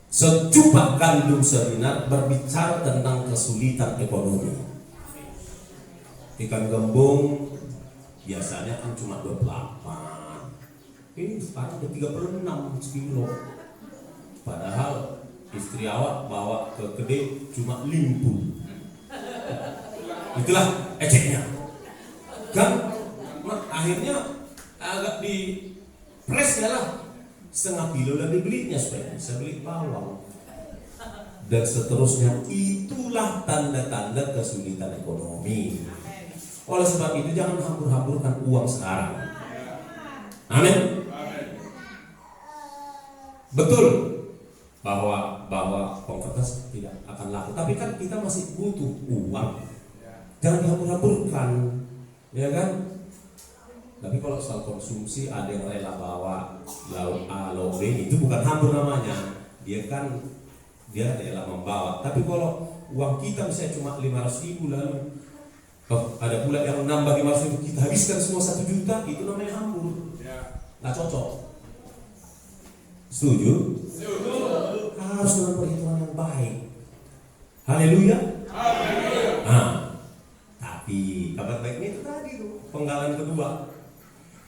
Secupak gandum sedinar berbicara tentang kesulitan ekonomi. Ikan gembung biasanya kan cuma 28. Ini sekarang udah 36 kilo. Padahal istri awak bawa ke kedai cuma 50. Itulah eceknya. Kan akhirnya agak di press ya lah. Setengah kilo udah dibelinya supaya bisa beli bawang. Dan seterusnya, itulah tanda-tanda kesulitan ekonomi. Oleh sebab itu jangan hambur-hamburkan uang sekarang. Amin. Betul bahwa komoditas tidak akan laku, tapi kan kita masih butuh uang. Jangan dihambur-hamburkan, ya kan? Tapi kalau soal konsumsi ada yang rela bawa lauk A, lauk B, itu bukan hambur namanya. Dia rela membawa. Tapi kalau uang kita misalnya cuma 500.000 lalu ada pula yang nambah 500.000 kita habiskan semua 1 juta, itu namanya hambur. Nggak cocok. Setuju? Harus dengan perhitungan yang baik. Haleluya. Nah, tapi kabar baiknya itu tadi tuh, penggalan kedua.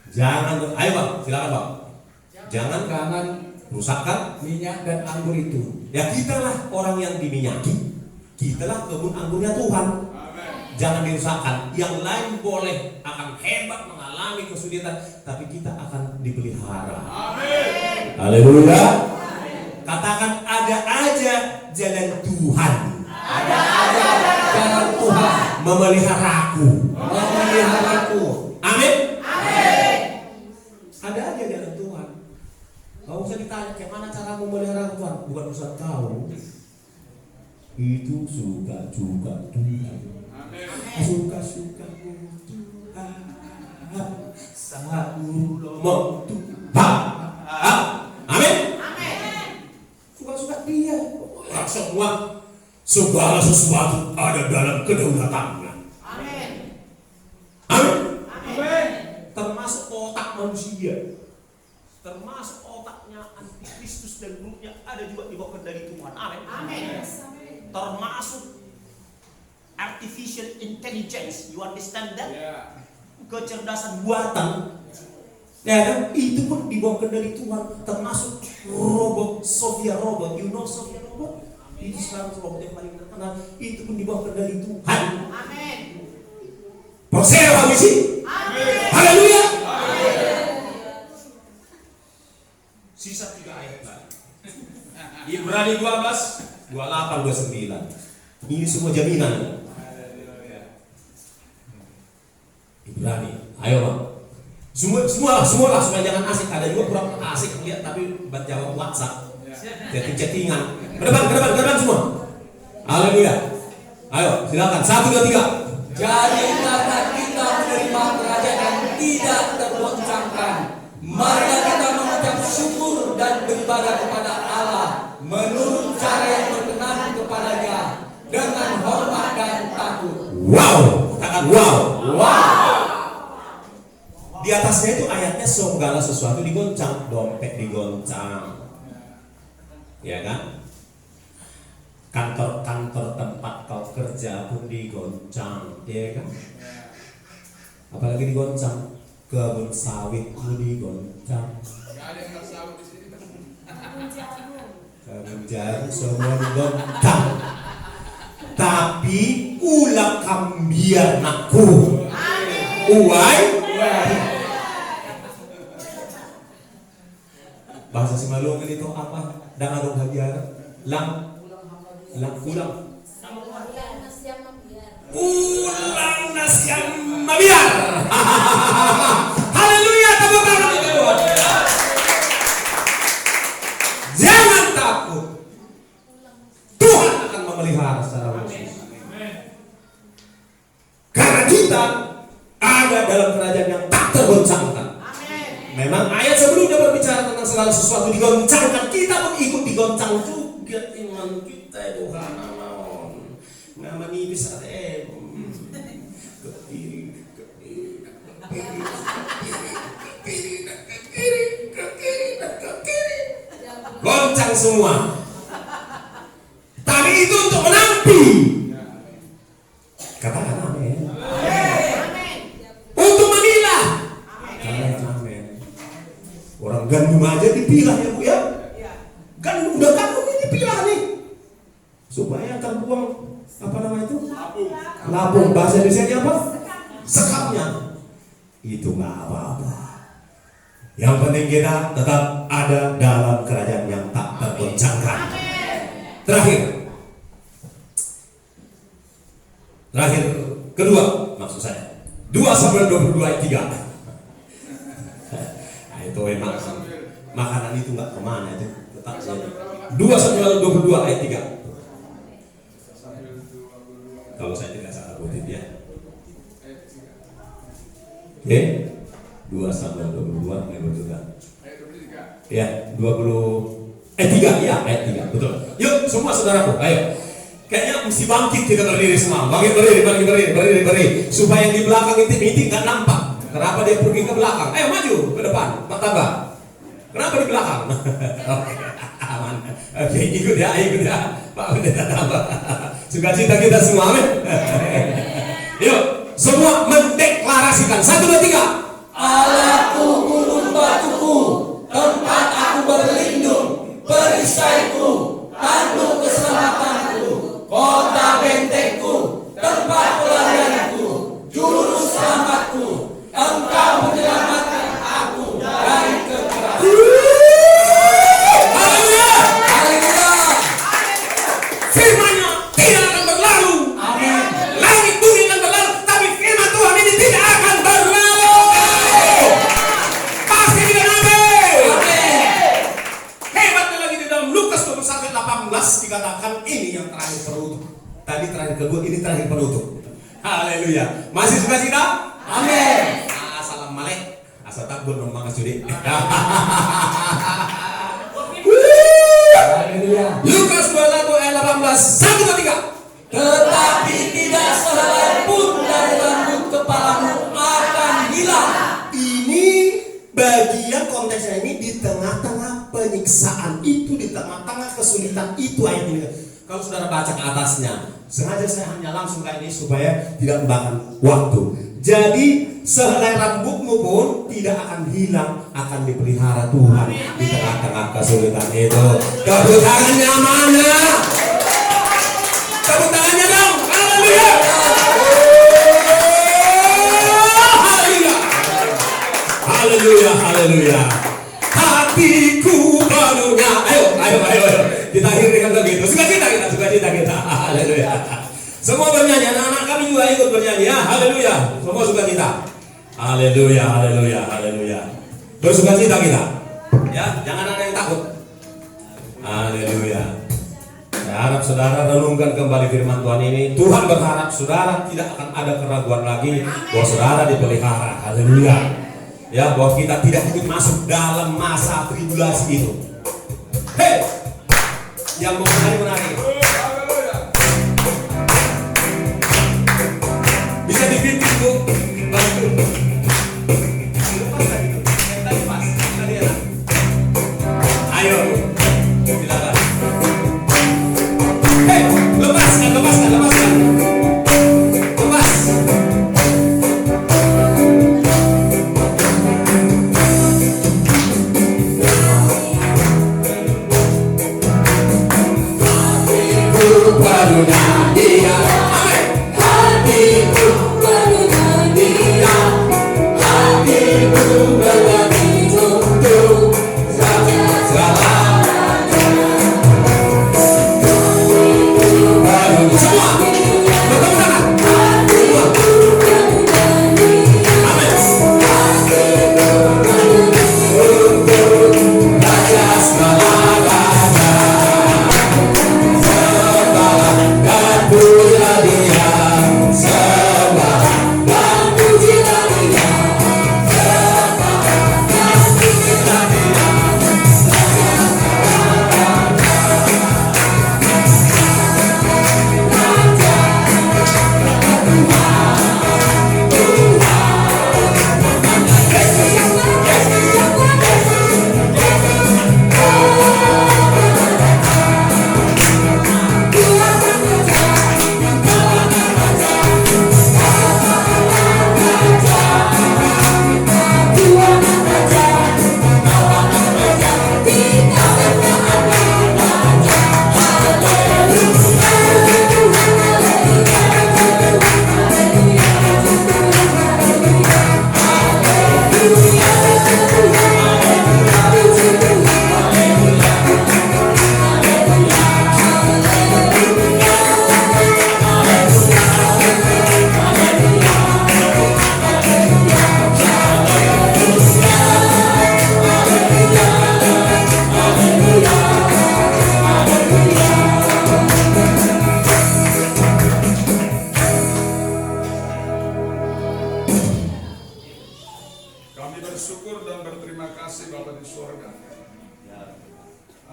Jangan, ayo Bang, silakan Bang. Jangan rusakkan minyak dan anggur itu. Ya kitalah orang yang diminyaki, kitalah kebun anggurnya Tuhan. Jangan dirusakkan. Yang lain boleh akan hebat mengalami kesulitan, tapi kita akan dipelihara. Amin. Haleluya. Katakan ada aja jalan Tuhan. Ada aja jalan Tuhan Memeliharaku. Amin. Ada aja jalan Tuhan. Gak usah ditanya kayak mana cara memelihara Tuhan. Bukan urusan kau. Itu suka-suka Tuhan. Suka-suka Tuhan. Mau Tuhan. Amin. Suka-suka Dia. Semua segala sesuatu ada dalam kedaulatannya. Amin. Termasuk otak manusia, termasuk otaknya antikristus dan grupnya ada juga di bawah kendali Tuhan. Amin. Termasuk artificial intelligence, you understand that? Kecerdasan buatan, ya kan? Itu pun di bawah kendali Tuhan. Termasuk robot, Sophia robot, you know Sophia robot? Itu sekarang robot yang paling terkenal. Itu pun di bawah kendali Tuhan. Amin. Percaya apa misi? Haleluya. Sisa 3 ayat lagi. Ibrani 12, 28, 29. Ini semua jaminan. Ibrani, ayo Bang. Semua lah supaya jangan asik. Ada juga kurang asik lihat tapi jawab WhatsApp. Chatting-chattingan. Ke depan semua. Haleluya. Ayo, silakan. 1 2 3. Jadi karena kita menerima kerajaan tidak tergoncangkan, marilah kita mengucap syukur dan beribadah kepada Allah menurut cara yang berkenan kepadanya dengan hormat dan takut. Wow, katakan wow. Di atasnya itu ayatnya segala sesuatu digoncang, dompet digoncang, ya kan? Kantor tempat kau kerja pun digoncang, ya kan? Apalagi digoncang, kebun sawit pun digoncang. Gak ada yang bersawit di sini. Kebun jagung semua digoncang. Tapi ulah kambiar nakku. Uai. Bahasa Simalungan itu apa? Dengan dong habiar. Lang ulang. ulang nas yang mabiar. Haleluya, tepuk tangan untuk Tuhan. Jangan takut. Tuhan akan memelihara secara khusus. Karena kita ada dalam kerajaan yang tak tergoncangkan. Memang ayat sebelumnya berbicara tentang segala sesuatu digoncangkan. Kita pun ikut digoncang juga iman kita itu karena naon. Nggak menipis ke kiri. Goncang semua. Tapi itu untuk menampi. Katakan amin. Untuk memilah. Katakan amin. Orang gandum aja dipilah ya Bu ya. Gandum udah gandum ini dipilah nih. Supaya terbuang apa namanya itu? Labung. Bahasa Indonesia apa? Sekapnya. Itu nggak apa-apa. Yang penting kita tetap ada dalam kerajaan yang tak tergoncangkan. Terakhir kedua maksud saya 2 Samuel 22 ayat 3. Nah, itu memang makanan itu nggak kemana itu tetap saja. 2 Samuel 22 ayat 3. Kalau saya tidak salah kutip ya. Oke, 2 Samuel 22 ayat 23. Ya, 20 ayat 3 ya, ayat 3 betul. Yuk semua saudaraku, ayo. Kayaknya mesti bangkit kita berdiri semua. Berdiri. Supaya yang di belakang inti nggak nampak. Kenapa dia pergi ke belakang? Ayo maju ke depan, Pak Tambah. Kenapa di belakang? Oke, aman. Oke, ikut ya. Pak Pendeta Tambah. Sukacita kita semua, amin. Yuk, semua mendeklarasikan. 1, 2, 3. Allahku, gunung batuku, tempat aku berlindung, perisaiku, tanduk keselamatanku, kota bentengku, tempat pelarianku, juru selamatku. Engkau menyelamatkan aku dari kekerasan. Haleluya. Firman-Nya tidak akan berlalu. Amin. Langit bumi akan berlalu, tapi firman Tuhan ini tidak akan berlalu. Pasti tidak amin. Hebatnya lagi di dalam Lukas 21:18 dikatakan ini yang terakhir penutup. Tadi terakhir kedua, ini terakhir penutup. Haleluya. Masih sukacita? Amin. Salam malek. Asal takut dong Bang Sudi. Haleluya. Lukas 21 ayat 18. 1, 2, 3. Tetapi tidak sehelai pun dari rambut kepalamu akan hilang. Ini bagian konteksnya ini di tengah-tengah penyiksaan itu, di tengah-tengah kesulitan itu ayat ini. Kalau saudara baca ke atasnya, sengaja saya hanya langsung kayak ini supaya tidak memakan waktu. Jadi sehelai rambutmu pun tidak akan hilang, akan dipelihara Tuhan di tengah-tengah kesulitan itu. Tepuk tangannya mana? Tepuk tangannya dong. Haleluya. Haleluya. Hatiku penuhnya. Ayo. Kita akhiri dengan begitu. Sukacita kita. Haleluya. Semua bernyanyi, anak-anak kami juga ikut bernyanyi ya. Haleluya. Semua sukacita. Haleluya. Bersukacita kita. Ya, jangan ada yang takut. Haleluya. Saya harap saudara renungkan kembali firman Tuhan ini. Tuhan berharap saudara tidak akan ada keraguan lagi bahwa saudara dipelihara. Haleluya. Ya, bahwa kita tidak ikut masuk dalam masa tribulasi itu. Hei, yang mau menari. Bisa dipimpin Bu. Bantu. Lepas tadi itu. Tadi pas. Tadi enak. Ayo. Silakan. Hei, lepaskan. Lepas. Haleluya.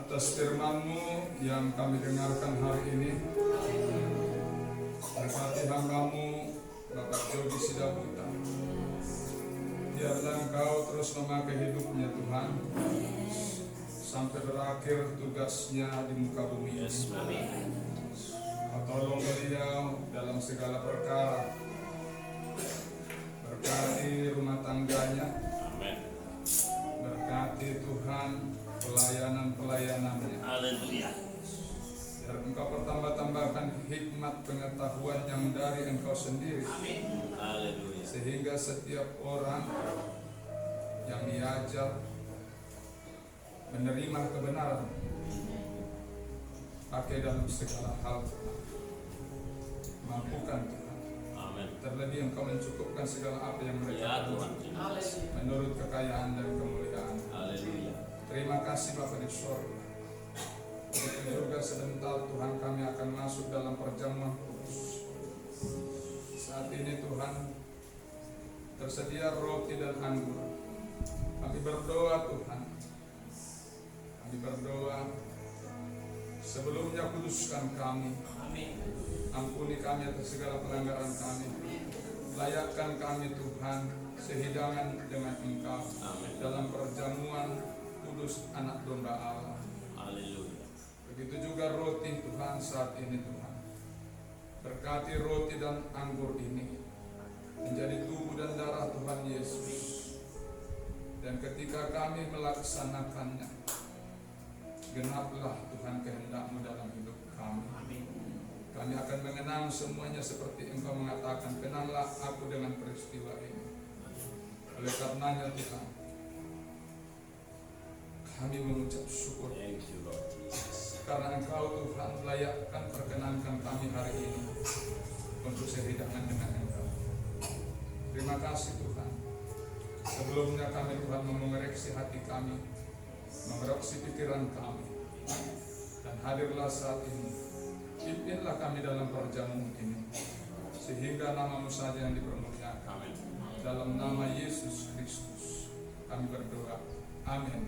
atas firman-Mu yang kami dengarkan hari ini. Berkati hamba-Mu Bapak Jogi Sidabuta. Biarlah Engkau terus memakai hidupnya Tuhan sampai berakhir tugasnya di muka bumi ini. Kau tolong beliau dalam segala perkara. Berkati rumah tangganya. Berkati Tuhan pelayanan-pelayanannya. Haleluya. Biar Engkau bertambah-tambahkan hikmat pengetahuan yang dari Engkau sendiri. Haleluya. Sehingga setiap orang yang diajar menerima kebenaran pakai dalam segala hal. Mampukan Tuhan. Amin. Terlebih Engkau mencukupkan segala apa yang mereka Ya perlukan Tuhan. menurut kekayaan dan kemuliaan. Haleluya. Terima kasih Bapa di sorga. Begitu juga sebentar Tuhan kami akan masuk dalam perjamuan kudus. Saat ini Tuhan tersedia roti dan anggur. Kami berdoa Tuhan. Kami berdoa sebelumnya kuduskan kami. Ampuni kami atas segala pelanggaran kami. Layakkan kami Tuhan sehidangan dengan Engkau dalam perjamuan kudus anak domba Allah. Haleluya. Begitu juga roti Tuhan saat ini Tuhan. Berkati roti dan anggur ini menjadi tubuh dan darah Tuhan Yesus. Dan ketika kami melaksanakannya, genaplah Tuhan kehendak-Mu dalam hidup kami. Kami akan mengenang semuanya seperti Engkau mengatakan, kenanglah aku dengan peristiwa ini. Oleh karenanya Tuhan, kami mengucap syukur Thank you Lord Jesus. karena Engkau Tuhan melayakkan perkenankan kami hari ini untuk sehidangan dengan Engkau. Terima kasih Tuhan. Sebelumnya kami Tuhan mengoreksi hati kami, mengoreksi pikiran kami, dan hadirlah saat ini. Pimpinlah kami dalam perjamuan ini, sehingga nama-Mu saja yang dipermuliakan. Amin. Dalam nama Yesus Kristus kami berdoa. Amin.